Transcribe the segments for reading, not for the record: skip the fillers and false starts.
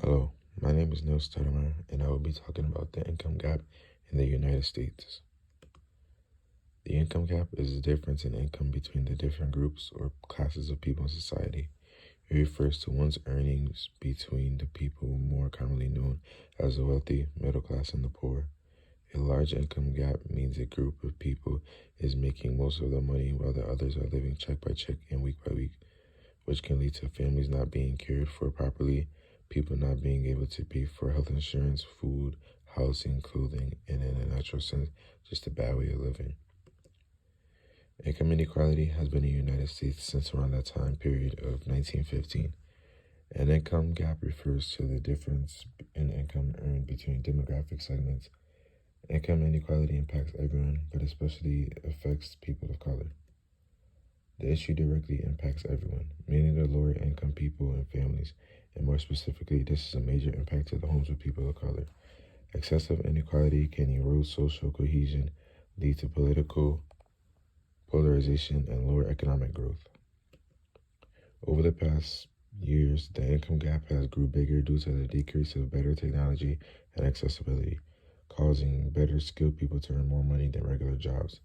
Hello, my name is Neil Stoudemire, and I will be talking about the income gap in the United States. The income gap is the difference in income between the different groups or classes of people in society. It refers to one's earnings between the people more commonly known as the wealthy, middle class, and the poor. A large income gap means a group of people is making most of the money while the others are living check by check and week by week, which can lead to families not being cared for properly, people not being able to pay for health insurance, food, housing, clothing, and in a natural sense, just a bad way of living. Income inequality has been in the United States since around that time period of 1915. An income gap refers to the difference in income earned between demographic segments. Income inequality impacts everyone, but especially affects people of color. The issue directly impacts everyone, meaning the lower income people and families, and more specifically, this is a major impact to the homes of people of color. Excessive inequality can erode social cohesion, lead to political polarization, and lower economic growth. Over the past years, the income gap has grew bigger due to the decrease of better technology and accessibility, causing better skilled people to earn more money than regular jobs.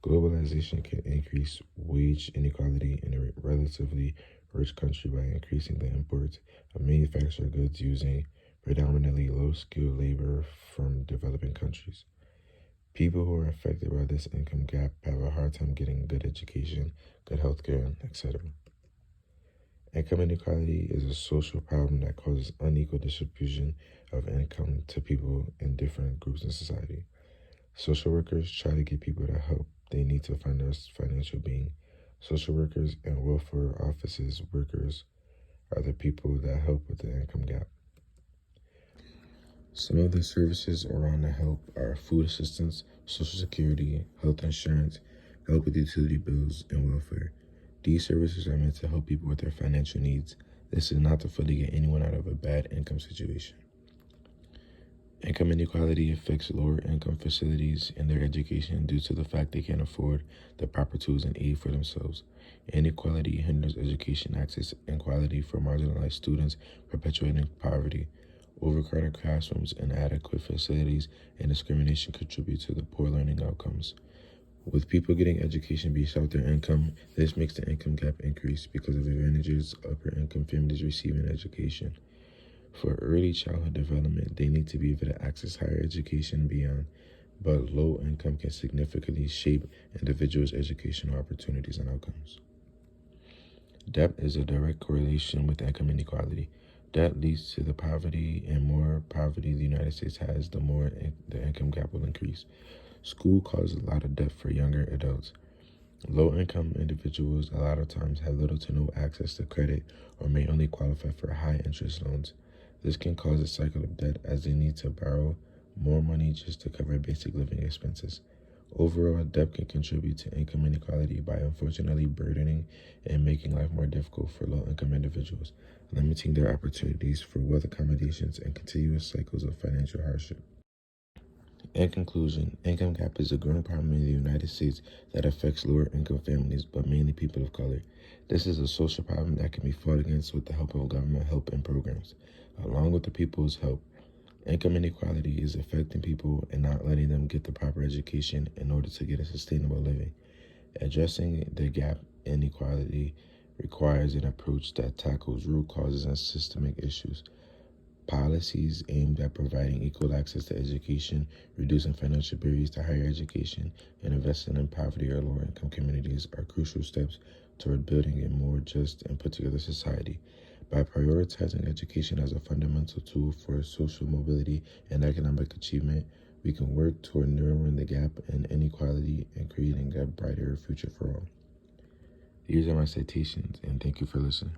Globalization can increase wage inequality in a relatively rich country by increasing the imports of manufactured goods using predominantly low-skilled labor from developing countries. People who are affected by this income gap have a hard time getting good education, good healthcare, etc. Income inequality is a social problem that causes unequal distribution of income to people in different groups in society. Social workers try to get people the help they need to find their financial being. Social workers and welfare offices workers are the people that help with the income gap. Some of the services around the help are food assistance, social security, health insurance, help with utility bills, and welfare. These services are meant to help people with their financial needs. This is not to fully get anyone out of a bad income situation. Income inequality affects lower income facilities in their education due to the fact they can't afford the proper tools and aid for themselves. Inequality hinders education access and quality for marginalized students, perpetuating poverty. Overcrowded classrooms, inadequate facilities, and discrimination contribute to the poor learning outcomes. With people getting education based off their income, this makes the income gap increase because of advantages upper income families receive in education. For early childhood development, they need to be able to access higher education and beyond, but low income can significantly shape individuals' educational opportunities and outcomes. Debt is a direct correlation with income inequality. Debt leads to the poverty, and more poverty the United States has, the more the income gap will increase. School causes a lot of debt for younger adults. Low-income individuals a lot of times have little to no access to credit or may only qualify for high-interest loans. This can cause a cycle of debt as they need to borrow more money just to cover basic living expenses. Overall, debt can contribute to income inequality by unfortunately burdening and making life more difficult for low-income individuals, limiting their opportunities for wealth accommodations and continuous cycles of financial hardship. In conclusion, income gap is a growing problem in the United States that affects lower income families, but mainly people of color. This is a social problem that can be fought against with the help of government help and programs. Along with the people's help, income inequality is affecting people and not letting them get the proper education in order to get a sustainable living. Addressing the gap inequality requires an approach that tackles root causes and systemic issues. Policies aimed at providing equal access to education, reducing financial barriers to higher education, and investing in poverty or lower income communities are crucial steps toward building a more just and put together society. By prioritizing education as a fundamental tool for social mobility and economic achievement, we can work toward narrowing the gap in inequality and creating a brighter future for all. These are my citations, and thank you for listening.